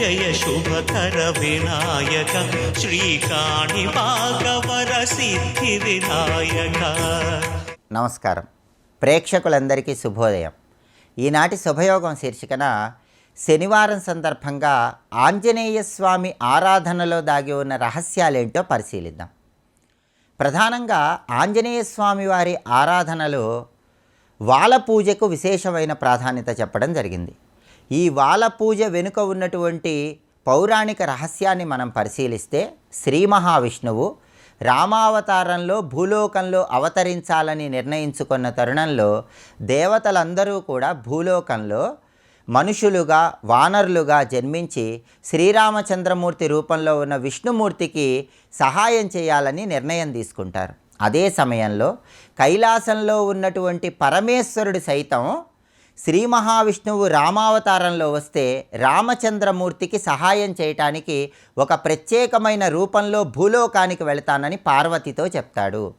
జయ శుభకర వినాయక శ్రీకాణి భాగవర సిద్ధి వినాయక. నమస్కారం. ప్రేక్షకులందరికీ శుభోదయం. ఈనాటి శుభయోగం శీర్షికన శనివారం సందర్భంగా ఆంజనేయ స్వామి ఆరాధనలో దాగి ఉన్న రహస్యాలేంటో పరిశీలిద్దాం. ప్రధానంగా ఆంజనేయ స్వామి వారి ఆరాధనలో వాల పూజకు విశేషమైన ప్రాధాన్యత చెప్పడం జరిగింది. ఈ వాల పూజ వెనుక ఉన్నటువంటి పౌరాణిక రహస్యాన్ని మనం పరిశీలిస్తే, శ్రీ మహావిష్ణువు రామావతారంలో భూలోకంలో అవతరించాలని నిర్ణయించుకున్న తరుణంలో దేవతలందరూ కూడా భూలోకంలో మనుషులుగా వానరులుగా జన్మించి శ్రీరామచంద్రమూర్తి రూపంలో ఉన్న విష్ణుమూర్తికి సహాయం చేయాలని నిర్ణయం తీసుకుంటారు. అదే సమయంలో కైలాసంలో ఉన్నటువంటి పరమేశ్వరుడు సైతం శ్రీ మహావిష్ణువు రామావతారంలో వస్తే రామచంద్రమూర్తికి సహాయం చేయటానికి ఒక ప్రత్యేకమైన రూపంలో భూలోకానికి వెళతానని పార్వతితో చెప్తాడు.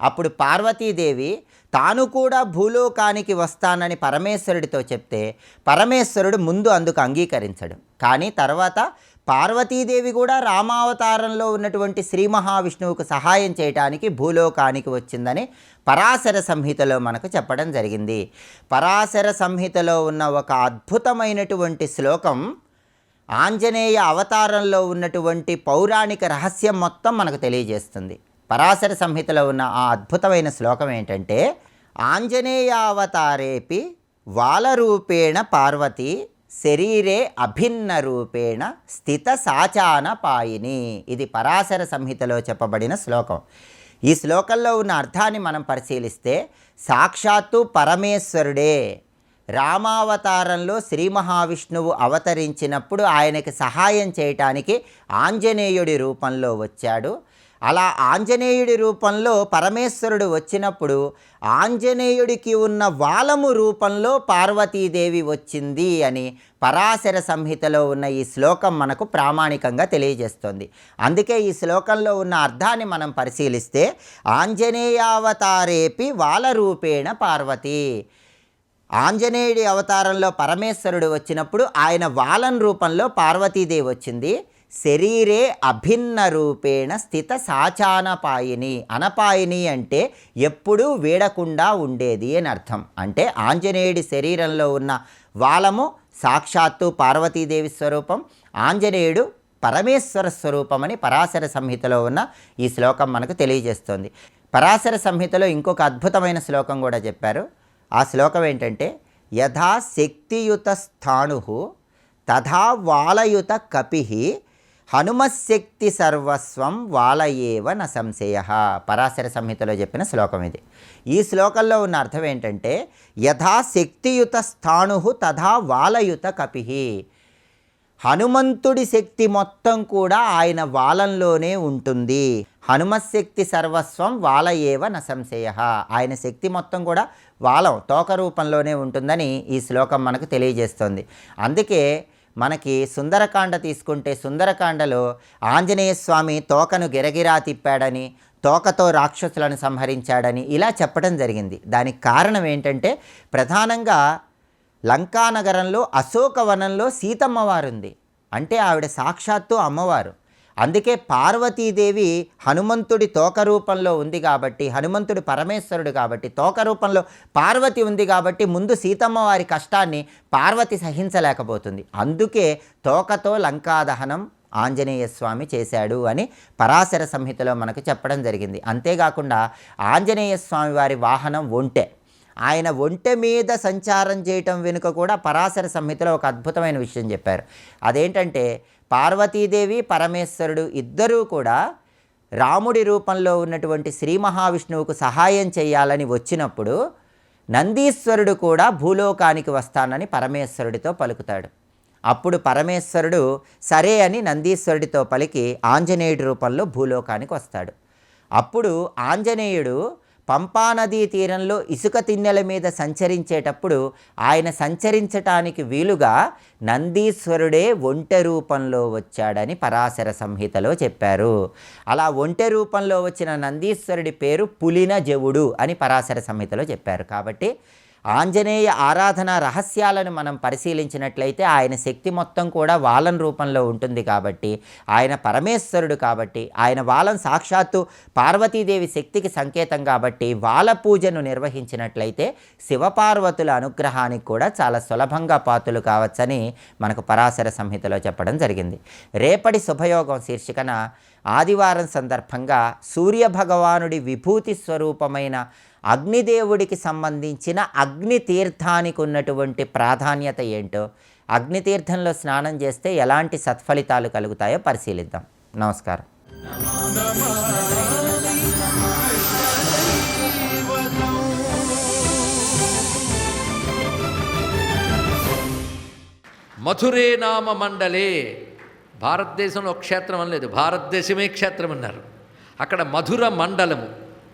అప్పుడు పార్వతీదేవి తాను కూడా భూలోకానికి వస్తానని పరమేశ్వరుడితో చెప్తే పరమేశ్వరుడు ముందు అందుకు అంగీకరించడు. కానీ తర్వాత పార్వతీదేవి కూడా రామావతారంలో ఉన్నటువంటి శ్రీ మహావిష్ణువుకు సహాయం చేయటానికి భూలోకానికి వచ్చిందని పరాశర సంహితలో మనకు చెప్పడం జరిగింది. పరాశర సంహితలో ఉన్న ఒక అద్భుతమైనటువంటి శ్లోకం ఆంజనేయ అవతారంలో ఉన్నటువంటి పౌరాణిక రహస్యం మొత్తం మనకు తెలియజేస్తుంది. పరాశర సంహితలో ఉన్న ఆ అద్భుతమైన శ్లోకం ఏంటంటే, ఆంజనేయావతారేపి వాలరూపేణ పార్వతి శరీరే అభిన్న రూపేణ స్థిత సాచాన పాయిని. ఇది పరాశర సంహితలో చెప్పబడిన శ్లోకం. ఈ శ్లోకంలో ఉన్న అర్థాన్ని మనం పరిశీలిస్తే, సాక్షాత్తు పరమేశ్వరుడే రామావతారంలో శ్రీ మహావిష్ణువు అవతరించినప్పుడు ఆయనకి సహాయం చేయటానికి ఆంజనేయుడి రూపంలో వచ్చాడు. అలా ఆంజనేయుడి రూపంలో పరమేశ్వరుడు వచ్చినప్పుడు ఆంజనేయుడికి ఉన్న వాలము రూపంలో పార్వతీదేవి వచ్చింది అని పరాశర సంహితలో ఉన్న ఈ శ్లోకం మనకు ప్రామాణికంగా తెలియజేస్తుంది. అందుకే ఈ శ్లోకంలో ఉన్న అర్థాన్ని మనం పరిశీలిస్తే, ఆంజనేయావతారేపి వాలరూపేణ పార్వతి, ఆంజనేయుడి అవతారంలో పరమేశ్వరుడు వచ్చినప్పుడు ఆయన వాలన్ రూపంలో పార్వతీదేవి వచ్చింది. శరీరే అభిన్న రూపేణ స్థిత సాచానపాయిని. అనపాయిని అంటే ఎప్పుడూ వీడకుండా ఉండేది అని అర్థం. అంటే ఆంజనేయుడి శరీరంలో ఉన్న వాలము సాక్షాత్తు పార్వతీదేవి స్వరూపం, ఆంజనేయుడు పరమేశ్వర స్వరూపం అని పరాశర సంహితలో ఉన్న ఈ శ్లోకం మనకు తెలియజేస్తుంది. పరాశర సంహితలో ఇంకొక అద్భుతమైన శ్లోకం కూడా చెప్పారు. ఆ శ్లోకం ఏంటంటే, యథా శక్తియుత స్థాణు తథా వాలయుత కపిః హనుమశక్తి సర్వస్వం వాలయేవ న సంశయ. పరాశర సంహితలో చెప్పిన శ్లోకం ఇది. ఈ శ్లోకంలో ఉన్న అర్థం ఏంటంటే, యథా శక్తియుత స్థాణు తథా వాలయుత కపిః, హనుమంతుడి శక్తి మొత్తం కూడా ఆయన వాలంలోనే ఉంటుంది. హనుమశక్తి సర్వస్వం వాలయేవ న సంశయ. ఆయన శక్తి మొత్తం కూడా వాలం తోక రూపంలోనే ఉంటుందని ఈ శ్లోకం మనకు తెలియజేస్తుంది. అందుకే మనకి సుందరకాండ తీసుకుంటే, సుందరకాండలో ఆంజనేయ స్వామి తోకను గిరగిరా తిప్పాడని, తోకతో రాక్షసులను సంహరించాడని ఇలా చెప్పడం జరిగింది. దానికి కారణం ఏంటంటే, ప్రధానంగా లంకానగరంలో అశోకవనంలో సీతమ్మ వారుంది. అంటే ఆవిడ సాక్షాత్తు అమ్మవారు. అందుకే పార్వతీదేవి హనుమంతుడి తోక రూపంలో ఉంది కాబట్టి, హనుమంతుడు పరమేశ్వరుడు కాబట్టి, తోక రూపంలో పార్వతి ఉంది కాబట్టి ముందు సీతమ్మ వారి కష్టాన్ని పార్వతి సహించలేకపోతుంది. అందుకే తోకతో లంకాదహనం ఆంజనేయ స్వామి చేశాడు అని పరాశర సంహితలో మనకు చెప్పడం జరిగింది. అంతేకాకుండా ఆంజనేయ స్వామి వారి వాహనం ఒంటె. ఆయన ఒంటె మీద సంచారం చేయటం వెనుక కూడా పరాశర సంహితలో ఒక అద్భుతమైన విషయం చెప్పారు. అదేంటంటే, పార్వతీదేవి పరమేశ్వరుడు ఇద్దరూ కూడా రాముడి రూపంలో ఉన్నటువంటి శ్రీ మహావిష్ణువుకు సహాయం చేయాలని వచ్చినప్పుడు నందీశ్వరుడు కూడా భూలోకానికి వస్తానని పరమేశ్వరుడితో పలుకుతాడు. అప్పుడు పరమేశ్వరుడు సరే అని నందీశ్వరుడితో పలికి ఆంజనేయుడి రూపంలో భూలోకానికి వస్తాడు. అప్పుడు ఆంజనేయుడు పంపానదీ తీరంలో ఇసుక తిన్నెల మీద సంచరించేటప్పుడు ఆయన సంచరించటానికి వీలుగా నందీశ్వరుడే ఒంటె రూపంలో వచ్చాడని పరాశర సంహితలో చెప్పారు. అలా ఒంటె రూపంలో వచ్చిన నందీశ్వరుడి పేరు పులిన జవుడు అని పరాశర సంహితలో చెప్పారు. కాబట్టి ఆంజనేయ ఆరాధన రహస్యాలను మనం పరిశీలించినట్లయితే ఆయన శక్తి మొత్తం కూడా వాలం రూపంలో ఉంటుంది కాబట్టి, ఆయన పరమేశ్వరుడు కాబట్టి, ఆయన వాలం సాక్షాత్తు పార్వతీదేవి శక్తికి సంకేతం కాబట్టి వాల పూజను నిర్వహించినట్లయితే శివపార్వతుల అనుగ్రహానికి కూడా చాలా సులభంగా పాత్రలు కావచ్చని మనకు పరాశర సంహితలో చెప్పడం జరిగింది. రేపటి శుభయోగం శీర్షికన ఆదివారం సందర్భంగా సూర్యభగవానుడి విభూతి స్వరూపమైన అగ్నిదేవుడికి సంబంధించిన అగ్నితీర్థానికి ఉన్నటువంటి ప్రాధాన్యత ఏంటో, అగ్నితీర్థంలో స్నానం చేస్తే ఎలాంటి సత్ఫలితాలు కలుగుతాయో పరిశీలిద్దాం. నమస్కారం. మథురే నామ మండలే, భారతదేశంలో ఒక క్షేత్రం అనలేదు, భారతదేశమే క్షేత్రం అన్నారు. అక్కడ మధుర మండలము,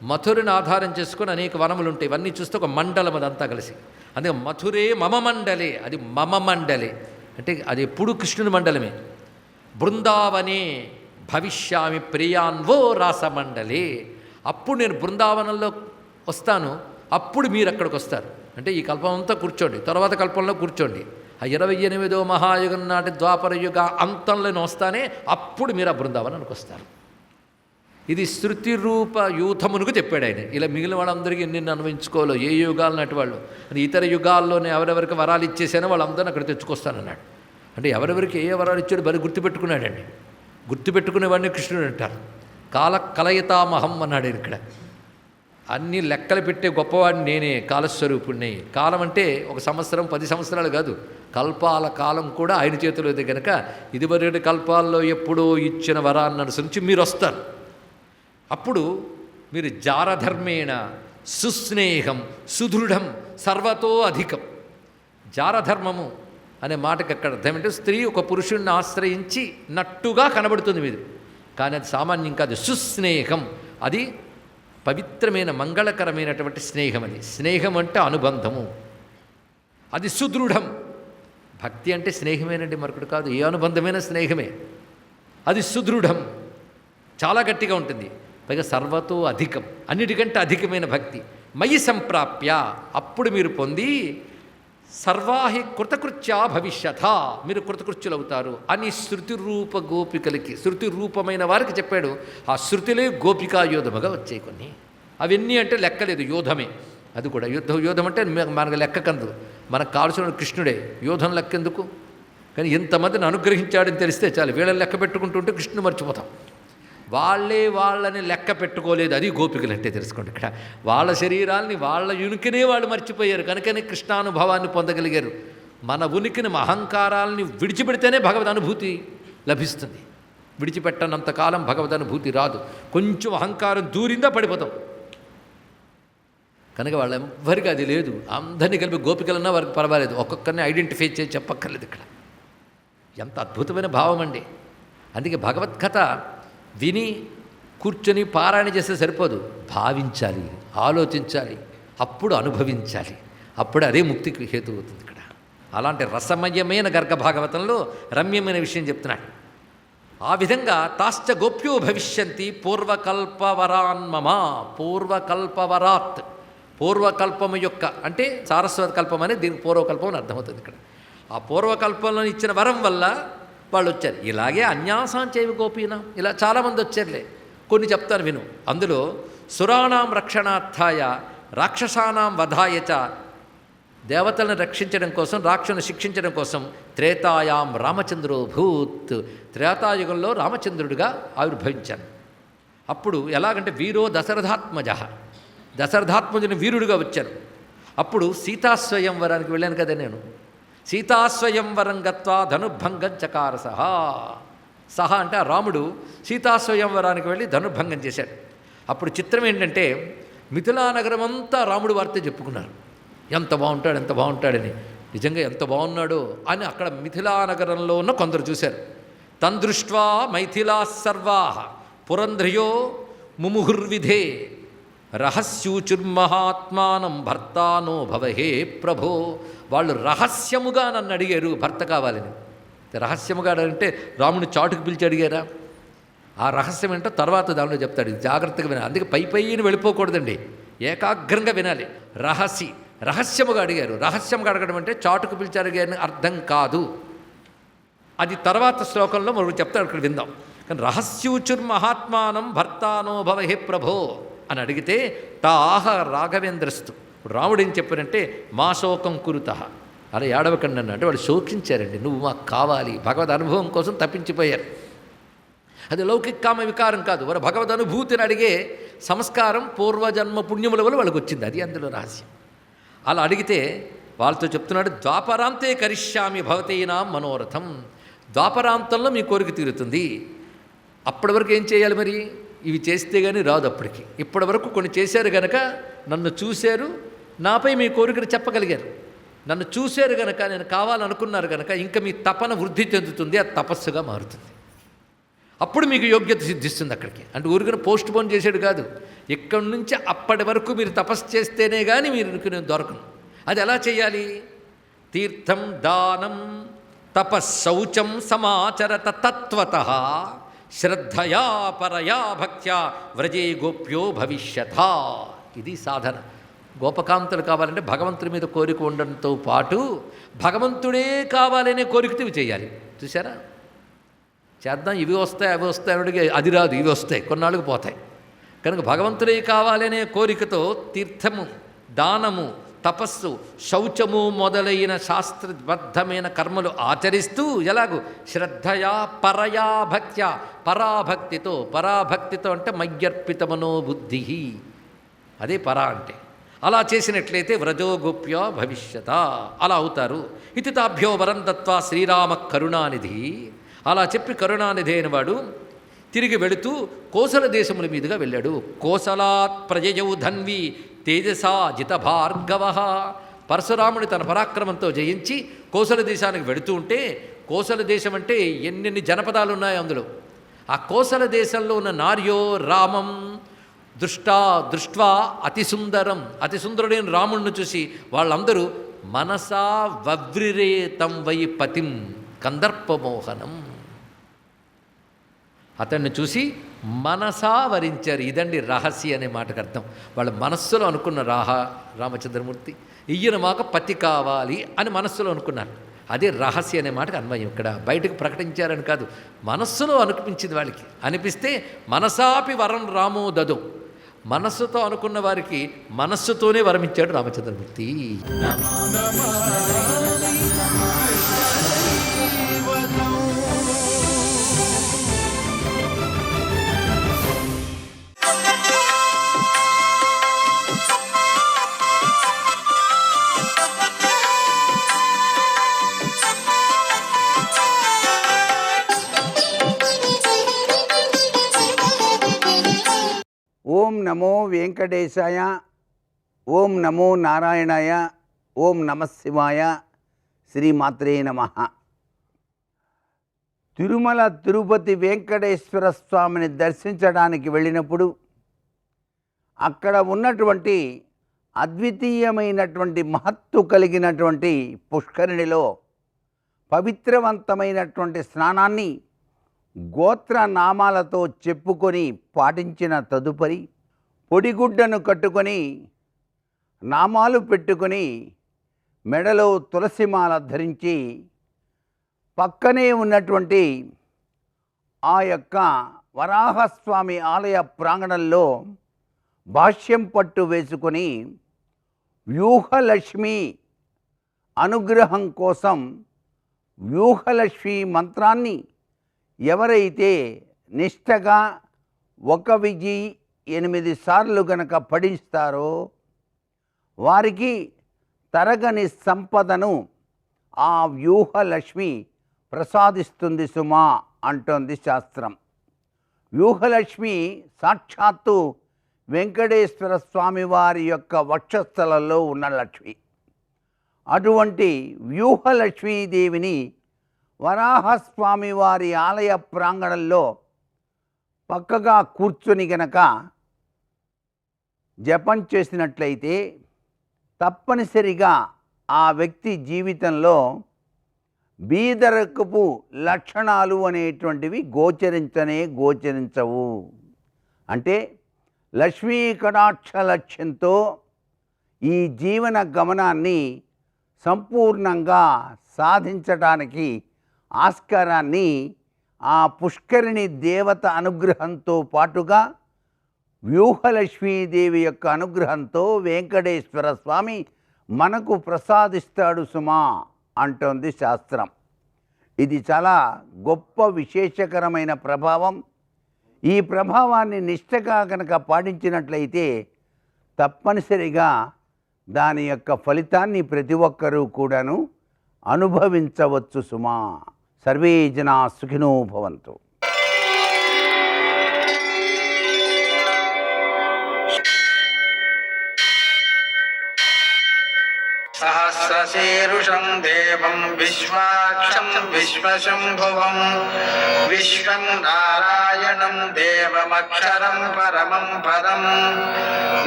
మథురని ఆధారం చేసుకుని అనేక వనములు ఉంటాయి. ఇవన్నీ చూస్తే ఒక మండలం అదంతా కలిసి. అందుకే మథురే మమ మండలే, అది మమ మండలే అంటే అది ఎప్పుడు కృష్ణుని మండలమే. బృందావనే భవిష్యామి ప్రియాన్వో రాసమండలే, అప్పుడు నేను బృందావనంలో వస్తాను, అప్పుడు మీరు అక్కడికి వస్తారు. అంటే ఈ కల్పం అంతా కూర్చోండి, తర్వాత కల్పంలో కూర్చోండి. ఆ 28వ మహాయుగం నాటి ద్వాపర యుగ అంతంలో వస్తానే అప్పుడు మీరు ఆ బృందావనానికి వస్తారు. ఇది శృతి రూప యూథమునుకు చెప్పాడు ఆయన. ఇలా మిగిలిన వాళ్ళందరికీ ఎన్ని అన్వయించుకోవాలో, ఏ యుగాలు నాటి వాళ్ళు అని ఇతర యుగాల్లోనే ఎవరెవరికి వరాలు ఇచ్చేసానో వాళ్ళందరినీ అక్కడ తెచ్చుకొస్తానన్నాడు. అంటే ఎవరెవరికి ఏ వరాలు ఇచ్చాడు బలి గుర్తుపెట్టుకున్నాడండి. గుర్తుపెట్టుకునేవాడిని కృష్ణుడు అంటారు. కాల కలయతామహం అన్నాడు ఇక్కడ. అన్ని లెక్కలు పెట్టే గొప్పవాడిని నేనే, కాలస్వరూపుణ్ణి. కాలం అంటే ఒక సంవత్సరం 10 సంవత్సరాలు కాదు, కల్పాల కాలం కూడా ఆయన చేతిలో ఉంది. కనుక ఇదివరకటి కల్పాల్లో ఎప్పుడో ఇచ్చిన వరాన్ని అనుసరించి మీరు వస్తారు. అప్పుడు మీరు జారధర్మేణ సుస్నేహం సుదృఢం సర్వతో అధికం. జారధర్మము అనే మాటకి అక్కడ అర్థం అంటే స్త్రీ ఒక పురుషుణ్ణి ఆశ్రయించి నట్టుగా కనబడుతుంది మీరు, కానీ అది సామాన్యం కాదు. సుస్నేహం అది పవిత్రమైన మంగళకరమైనటువంటి స్నేహం. అది స్నేహం అంటే అనుబంధము. అది సుదృఢం, భక్తి అంటే స్నేహమేనండి, మరొకటి కాదు. ఏ అనుబంధమైన స్నేహమే. అది సుదృఢం, చాలా గట్టిగా ఉంటుంది. పైగా సర్వతో అధికం, అన్నిటికంటే అధికమైన భక్తి. మయి సంప్రాప్య, అప్పుడు మీరు పొంది సర్వాహి కృతకృత్యా భవిష్యథ, మీరు కృతకృత్యులు అవుతారు అని శృతి రూప గోపికలకి, శృతి రూపమైన వారికి చెప్పాడు. ఆ శృతిలే గోపికా యోధముగా వచ్చాయి కొన్ని. అవన్నీ అంటే లెక్కలేదు, యోధమే. అది కూడా యోధం అంటే మనకు లెక్క కందు, మనకు కావాల్సిన కృష్ణుడే. యోధం లెక్కెందుకు? కానీ ఇంతమందిని అనుగ్రహించాడని తెలిస్తే చాలు. వీళ్ళని లెక్క పెట్టుకుంటుంటే కృష్ణుని మర్చిపోతాం. వాళ్ళని లెక్క పెట్టుకోలేదు, అది గోపికలు అంటే తెలుసుకోండి. ఇక్కడ వాళ్ళ శరీరాల్ని వాళ్ళ ఉనికినే వాళ్ళు మర్చిపోయారు, కనుకనే కృష్ణానుభవాన్ని పొందగలిగారు. మన ఉనికిని అహంకారాలని విడిచిపెడితేనే భగవద్ అనుభూతి లభిస్తుంది. విడిచిపెట్టనంతకాలం భగవద్ అనుభూతి రాదు. కొంచెం అహంకారం దూరిందా పడిపోతాం. కనుక వాళ్ళెవ్వరికి అది లేదు. అందరినీ కలిపి గోపికలన్నా వారికి పర్వాలేదు, ఒక్కొక్కరిని ఐడెంటిఫై చేసి చెప్పక్కర్లేదు. ఇక్కడ ఎంత అద్భుతమైన భావం అండి. అందుకే భగవద్కథ విని కూర్చొని పారాయణ చేస్తే సరిపోదు, భావించాలి, ఆలోచించాలి, అప్పుడు అనుభవించాలి. అప్పుడు అదే ముక్తికి హేతు అవుతుంది. ఇక్కడ అలాంటి రసమయమైన గర్గభాగవతంలో రమ్యమైన విషయం చెప్తున్నాడు. ఆ విధంగా తాశ్చ గోప్యో భవిష్యంతి పూర్వకల్పవరాన్మమ. పూర్వకల్పవరాత్, పూర్వకల్పము యొక్క అంటే సారస్వత కల్పం అనేది దీనికి పూర్వకల్పం అని అర్థమవుతుంది. ఇక్కడ ఆ పూర్వకల్పంలో ఇచ్చిన వరం వల్ల వాళ్ళు వచ్చారు. ఇలాగే అన్యాసాంచైవ గోపీనా, ఇలా చాలామంది వచ్చారులే. కొన్ని చెప్తాను విను. అందులో సురాణాం రక్షణార్థాయ రాక్షసానాం వధాయచ, దేవతలను రక్షించడం కోసం, రాక్షసులను శిక్షించడం కోసం త్రేతాయాం రామచంద్రో భూత్, త్రేతాయుగంలో రామచంద్రుడిగా ఆవిర్భవించాను. అప్పుడు ఎలాగంటే వీరో దశరథాత్మజ, దశరథాత్మజుని వీరుడిగా వచ్చాను. అప్పుడు సీతాస్వయంవరానికి వెళ్ళాను కదా నేను. సీతాస్వయంవరం గత్వా ధనుర్భంగం చకార సహా అంటే ఆ రాముడు సీతాస్వయంవరానికి వెళ్ళి ధనుర్భంగం చేశాడు. అప్పుడు చిత్రం ఏంటంటే మిథిలా నగరం అంతా రాముడు వార్త చెప్పుకున్నారు. ఎంత బాగుంటాడు, ఎంత బాగుంటాడని. నిజంగా ఎంత బాగున్నాడో అని అక్కడ మిథిలా నగరంలో ఉన్న కొందరు చూశారు. తన్దృష్ట్వా మైథిలా సర్వా పురంధ్రయో ముముహుర్విధే రహస్యూచుర్మహాత్మానం భర్తానో భవహే ప్రభో. వాళ్ళు రహస్యముగా నన్ను అడిగారు భర్త కావాలని. రహస్యముగా అంటే రాముని చాటుకు పిలిచి అడిగారా? ఆ రహస్యం ఏంటో తర్వాత దానిలో చెప్తాడు. జాగ్రత్తగా వినాలి. అందుకే పైని వెళ్ళిపోకూడదండి, ఏకాగ్రంగా వినాలి. రహసి రహస్యముగా అడిగారు. రహస్యముగా అడగడం అంటే చాటుకు పిలిచి అడిగారని అర్థం కాదు. అది తర్వాత శ్లోకంలో మరొకటి చెప్తాడు, అక్కడ విందాం. కానీ రహస్యూచుర్మహాత్మానం భర్తానో భవ హే ప్రభో అని అడిగితే తాహ రాఘవేంద్రస్తు. రాముడు ఏం చెప్పారంటే మా శోకం కురుతః, అలా ఏడవకండి అన్న అంటే వాళ్ళు శోకించారండి, నువ్వు మాకు కావాలి. భగవద్ అనుభవం కోసం తప్పించిపోయారు. అది లౌకిక కామ వికారం కాదు, వారు భగవద్ అనుభూతిని అడిగే సంస్కారం పూర్వజన్మ పుణ్యముల వల్ల వాళ్ళకి వచ్చింది. అది అందులో రహస్యం. అలా అడిగితే వాళ్ళతో చెప్తున్నాడు, ద్వాపరాంతే కరిష్యామి భవతీనాం మనోరథం. ద్వాపరాంతంలో మీ కోరిక తీరుతుంది. అప్పటి వరకు ఏం చేయాలి మరి? ఇవి చేస్తే కానీ రాదు అప్పటికి. ఇప్పటి వరకు కొన్ని చేశారు గనక, నన్ను చూశారు, నాపై మీ కోరికను చెప్పగలిగారు. నన్ను చూశారు గనక, నేను కావాలనుకున్నారు గనక, ఇంకా మీ తపన వృద్ధి చెందుతుంది, అది తపస్సుగా మారుతుంది. అప్పుడు మీకు యోగ్యత సిద్ధిస్తుంది అక్కడికి. అంటే ఊరికను పోస్ట్ పోన్ చేసాడు కాదు, ఇక్కడి నుంచి అప్పటి వరకు మీరు తపస్సు చేస్తేనే కానీ మీరు నేను దొరకను. అది ఎలా చేయాలి? తీర్థం దానం తపశౌచం సమాచరత తత్వతః శ్రద్ధయా పరయా భక్త్యా వ్రజే గోప్యో భవిష్యథ. ఇది సాధన. గోపకాంతులు కావాలంటే భగవంతుడి మీద కోరిక ఉండడంతో పాటు భగవంతుడే కావాలనే కోరికతో ఇవి చేయాలి. చూసారా? చేద్దాం, ఇవి వస్తాయి అవి వస్తాయి అడిగి అది రాదు, ఇవి వస్తాయి, కొన్నాళ్ళకు పోతాయి. కనుక భగవంతుడే కావాలనే కోరికతో తీర్థము, దానము, తపస్సు, శౌచము మొదలైన శాస్త్రబద్ధమైన కర్మలు ఆచరిస్తూ ఎలాగూ శ్రద్ధయా పరయా భక్త్యా, పరాభక్తితో. పరాభక్తితో అంటే మయ్యర్పితమనో బుద్ధి, అదే పరా అంటే. అలా చేసినట్లయితే వ్రజో గోప్య భవిష్యత, అలా అవుతారు. ఇది తాభ్యో వరం దత్వా శ్రీరామ కరుణానిధి. అలా చెప్పి కరుణానిధి అయిన వాడు తిరిగి వెళుతూ కోసల దేశముల మీదుగా వెళ్ళాడు. కోసలాత్ ప్రజయౌ ధన్వి తేజసా జిత భార్గవ. పరశురాముడి తన పరాక్రమంతో జయించి కోసల దేశానికి వెళుతూ ఉంటే, కోసల దేశం అంటే ఎన్నెన్ని జనపదాలు ఉన్నాయో అందులో. ఆ కోసల దేశంలో ఉన్న నార్యో రామం దృష్ట్వా అతిసుందరం, అతిసుందరుడైన రాముణ్ణి చూసి వాళ్ళందరూ మనసా వవ్రిరే తం వై పతిం కందర్పమోహనం. అతన్ని చూసి మనసా వరించారు. ఇదండి రహస్య అనే మాటకు అర్థం. వాళ్ళ మనస్సులో అనుకున్న రామచంద్రమూర్తి ఈయన మాకు పతి కావాలి అని మనస్సులో అనుకున్నారు. అదే రహస్య అనే మాటకు అన్వయం. ఇక్కడ బయటకు ప్రకటించారని కాదు, మనస్సులో అనిపించింది వాళ్ళకి. అనిపిస్తే మనసాపి వరం రామో దదో, మనస్సుతో అనుకున్న వారికి మనస్సుతోనే వరమిచ్చాడు రామచంద్రమూర్తి. ఓం నమో వెంకటేశాయ, ఓం నమో నారాయణాయ, ఓం నమశివాయ, శ్రీమాత్రే నమః. తిరుమల తిరుపతి వెంకటేశ్వర స్వామిని దర్శించడానికి వెళ్ళినప్పుడు అక్కడ ఉన్నటువంటి అద్వితీయమైనటువంటి మహత్తు కలిగినటువంటి పుష్కరిణిలో పవిత్రవంతమైనటువంటి స్నానాన్ని గోత్ర నామాలతో చెప్పుకొని పాటించిన తదుపరి పొడిగుడ్డను కట్టుకొని నామాలు పెట్టుకొని మెడలో తులసిమాల ధరించి పక్కనే ఉన్నటువంటి ఆ యొక్క వరాహస్వామి ఆలయ ప్రాంగణంలో భాష్యం పట్టు వేసుకొని వ్యూహలక్ష్మి అనుగ్రహం కోసం వ్యూహలక్ష్మి మంత్రాన్ని ఎవరైతే నిష్టగా 1,008 సార్లు గనక పఠిస్తారో వారికి తరగని సంపదను ఆ వ్యూహలక్ష్మి ప్రసాదిస్తుంది సుమా అంటోంది శాస్త్రం. వ్యూహలక్ష్మి సాక్షాత్తు వెంకటేశ్వర స్వామి వారి యొక్క వక్షస్థలంలో ఉన్న లక్ష్మి. అటువంటి వ్యూహలక్ష్మీదేవిని వరాహస్వామి వారి ఆలయ ప్రాంగణంలో పక్కగా కూర్చొని గనక జపం చేసినట్లయితే తప్పనిసరిగా ఆ వ్యక్తి జీవితంలో బీదరకపు లక్షణాలు అనేటువంటివి గోచరించవు. అంటే లక్ష్మీ కటాక్ష లక్ష్యంతో ఈ జీవన గమనాన్ని సంపూర్ణంగా సాధించడానికి ఆస్కారాన్ని ఆ పుష్కరిణి దేవత అనుగ్రహంతో పాటుగా వ్యూహలక్ష్మీదేవి యొక్క అనుగ్రహంతో వెంకటేశ్వర స్వామి మనకు ప్రసాదిస్తాడు సుమా అంటోంది శాస్త్రం. ఇది చాలా గొప్ప విశేషకరమైన ప్రభావం. ఈ ప్రభావాన్ని నిష్ఠగా కనుక పాటించినట్లయితే తప్పనిసరిగా దాని యొక్క ఫలితాన్ని ప్రతి ఒక్కరూ కూడాను అనుభవించవచ్చు సుమా. సర్వే జనా సుఖినో భవంతు. सहस्रशीर्षं देवं विश्वाक्षं विश्वशम्भुवं विश्वं नारायणं देवमक्षरं परमं पदं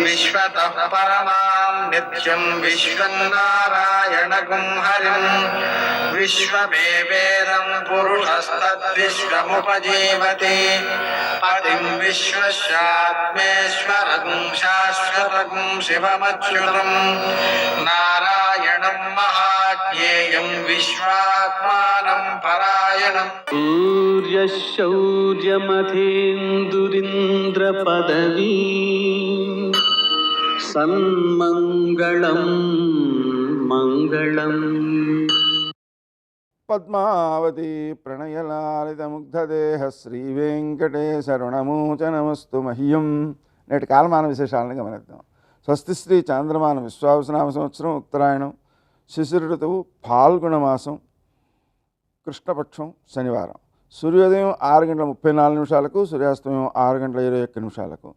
विश्वतः परमां नित्यं विश्वं नारायणगुं हरिं विश्वमेवेदं पुरुषस्तद्विश्वमुपजीवति पतिं विश्वस्यात्मेश्वरगुं शाश्वतगुं शिवमच्युतं नारायणं महाज्ञेयं विश्वात्मानं परायणम् सूर्यशौर्यमथेन्दुरिन्द्रपदवी सन्मङ्गलं मङ्गलम् పద్మావతి ప్రణయలాలితముగ్ధదేహ శ్రీవేంకటేశరుణమోచనమస్తు మహ్యం. నేటి కాలమాన విశేషాలను గమనిద్దాం. స్వస్తి శ్రీ చాంద్రమానం విశ్వావసనామ సంవత్సరం ఉత్తరాయణం శిశిర ఋతువు ఫాల్గుణ మాసం కృష్ణపక్షం శనివారం. సూర్యోదయం 6:34 సూర్యాస్తమయం 6:21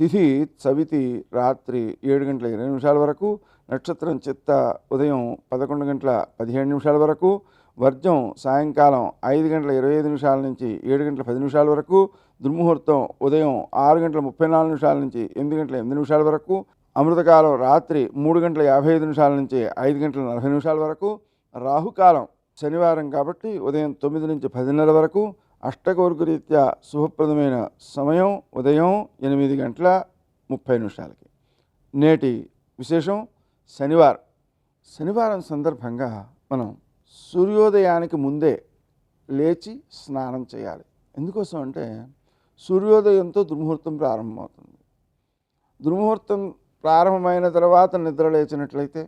తిథి చవితి రాత్రి 7:20 వరకు. నక్షత్రం చిత్త ఉదయం 11:17 వరకు. వర్జం సాయంకాలం 5:25 నుంచి 7:10 వరకు. దుర్ముహూర్తం ఉదయం 6:34 నుంచి 8:08 వరకు. అమృతకాలం రాత్రి 3:55 నుంచి 5:40 వరకు. రాహుకాలం శనివారం కాబట్టి ఉదయం 9 నుంచి 10:30 వరకు. అష్టకౌర్గరీత్యా శుభప్రదమైన సమయం ఉదయం 8:30 నేటి విశేషం శనివారం. శనివారం సందర్భంగా మనం సూర్యోదయానికి ముందే లేచి స్నానం చేయాలి. ఎందుకోసం అంటే సూర్యోదయంతో దుర్ముహూర్తం ప్రారంభమవుతుంది. దుర్ముహూర్తం ప్రారంభమైన తర్వాత నిద్ర లేచినట్లయితే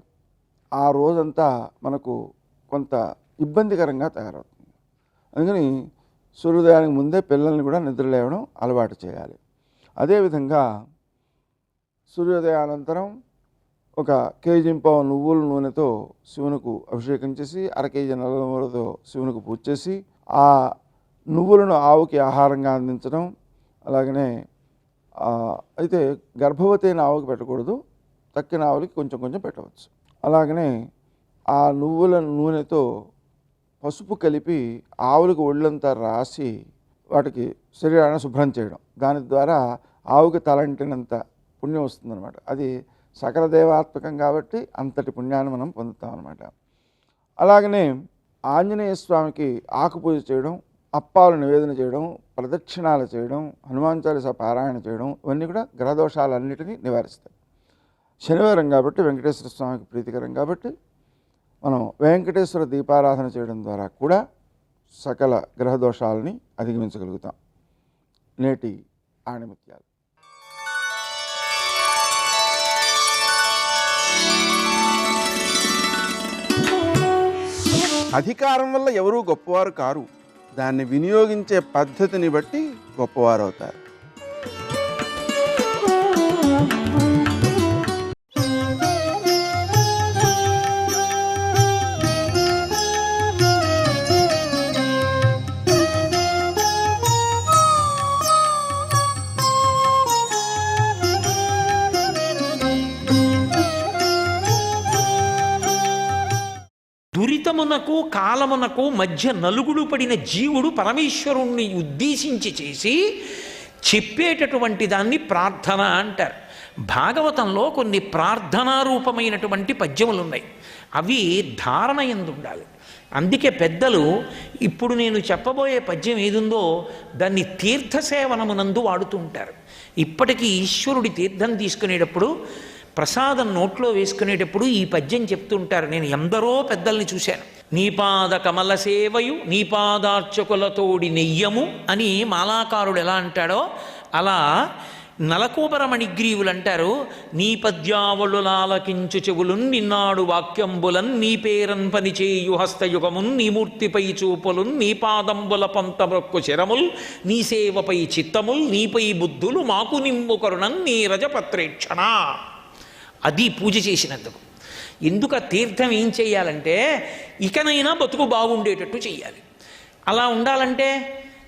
ఆ రోజంతా మనకు కొంత ఇబ్బందికరంగా తయారవుతుంది. అందుకని సూర్యోదయానికి ముందే పిల్లల్ని కూడా నిద్ర లేవడం అలవాటు చేయాలి. అదేవిధంగా సూర్యోదయానంతరం 1 కేజీ నువ్వుల నూనెతో శివునికి అభిషేకం చేసి 1/2 కేజీ నల్ల నువ్వులతో శివునికి పూజ చేసి ఆ నువ్వులను ఆవుకి ఆహారంగా అందించడం. అలాగనే అయితే గర్భవతి అయిన ఆవుకి పెట్టకూడదు, తక్కిన ఆవులకి కొంచెం కొంచెం పెట్టవచ్చు. అలాగనే ఆ నువ్వుల నూనెతో పసుపు కలిపి ఆవులకు ఒళ్ళంతా రాసి వాటికి శరీరాన్ని శుభ్రం చేయడం. దాని ద్వారా ఆవుకి తలంటినంత పుణ్యం వస్తుందన్నమాట. అది సకల దేవాత్మకం కాబట్టి అంతటి పుణ్యాన్ని మనం పొందుతాం అన్నమాట. అలాగనే ఆంజనేయ స్వామికి ఆకుపూజ చేయడం, అప్పాలు నివేదన చేయడం, ప్రదక్షిణాలు చేయడం, హనుమాన్ చాలీసా పారాయణ చేయడం ఇవన్నీ కూడా గ్రహదోషాలన్నిటినీ నివారిస్తాయి. శనివారం కాబట్టి వెంకటేశ్వర స్వామికి ప్రీతికరం కాబట్టి మనం వెంకటేశ్వర దీపారాధన చేయడం ద్వారా కూడా సకల గ్రహదోషాలని అధిగమించగలుగుతాం. నేటి ఆణిముత్యాలు. అధికారం వల్ల ఎవరూ గొప్పవారు కారు, దాన్ని వినియోగించే పద్ధతిని బట్టి గొప్పవారు అవుతారు. దురితమునకు కాలమునకు మధ్య నలుగుడు పడిన జీవుడు పరమేశ్వరుణ్ణి ఉద్దేశించి చేసి చెప్పేటటువంటి దాన్ని ప్రార్థన అంటారు. భాగవతంలో కొన్ని ప్రార్థనారూపమైనటువంటి పద్యములు ఉన్నాయి. అవి ధారణ యందు ఉండాలి. అందుకే పెద్దలు ఇప్పుడు నేను చెప్పబోయే పద్యం ఏదుందో దాన్ని తీర్థసేవనమునందు వాడుతూ ఉంటారు. ఇప్పటికీ ఈశ్వరుడి తీర్థం తీసుకునేటప్పుడు ప్రసాదం నోట్లో వేసుకునేటప్పుడు ఈ పద్యం చెప్తుంటారు. నేను ఎందరో పెద్దల్ని చూశాను. నీపాద కమల సేవయు నీపాదార్చకులతోడి నెయ్యము అని మాలాకారుడు ఎలా అంటాడో అలా నలకూబరమణిగ్రీవులు అంటారు. నీ పద్యావళులాలకించు చెవులున్ నిన్నాడు వాక్యంబులన్ నీ పేరన్ పనిచేయు హస్తయుగమున్ నీ మూర్తిపై చూపులున్ నీ పాదంబుల పంతమొక్కు శరముల్ నీ సేవపై చిత్తముల్ నీపై బుద్ధులు మాకు నిమ్ము కరుణం నీ రజపత్రేక్షణ. అది పూజ చేసినందుకు. ఎందుకు ఆ తీర్థం ఏం చేయాలంటే ఇకనైనా బతుకు బాగుండేటట్టు చెయ్యాలి. అలా ఉండాలంటే